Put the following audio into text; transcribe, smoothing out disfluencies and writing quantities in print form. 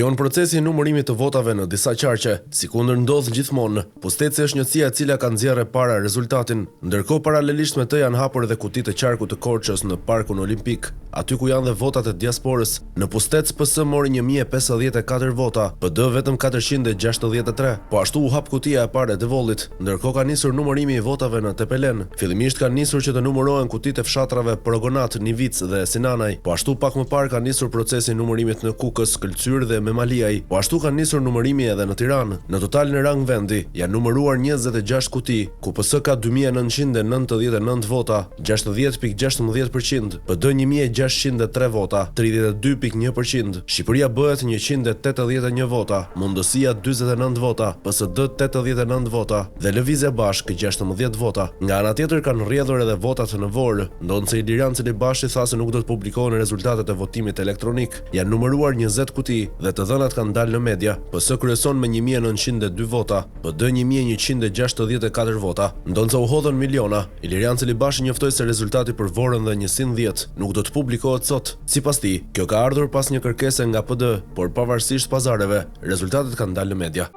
Vijon procesi i numërimit të votave në disa qarqe, sikundër ndodh gjithmonë. Pusteci është njësia e cila ka nxjerrë para rezultatin, ndërkohë paralelisht me të janë hapur edhe kutitë e qarkut të Korçës në Parkun Olimpik, aty ku janë dhe votat e diasporës. Në Pustec PS mori 1054 vota, PD vetëm 463, po ashtu u hap kutia e parë e Devollit, ndërkohë ka nisur numërimi i votave në Tepelen. Fillimisht kanë nisur që të numërohen kutitë e fshatrave Progonat, Nivic dhe Sinanaj, po ashtu pak më parë ka nisur procesi i numërimit në Kukës, Këlqyr dhe Memaliaj, po ashtu ka nisur numërimi edhe në Tiranë. Në total në rang vendi janë numëruar 26 kuti, ku PS ka 2999 vota, 60.16%, PD 1603 vota, 32.1%, Shqipëria bëhet 181 vota, Mundësia 49 vota, PSD 89 vota dhe Lëvizja Bashk 16 vota. Nga ana tjetër kanë rrjedhur edhe votat në Vorë, ndonse Iliran Celibashi tha se nuk do të publikohen rezultatet e votimit elektronik. Janë numëruar 20 kuti dhe të dhënat kanë dalë në media. PS kryeson me 1902 vota, PD 1164 vota, ndonse u hodhën miliona. Iliran Celibashi njoftoi se rezultati për Vorën dhe 110 nuk do të publikohet sot. Sipas tij, kjo ka ardhur pas një kërkese nga PD, por pavarësisht pazareve, rezultatet kanë dalë në media.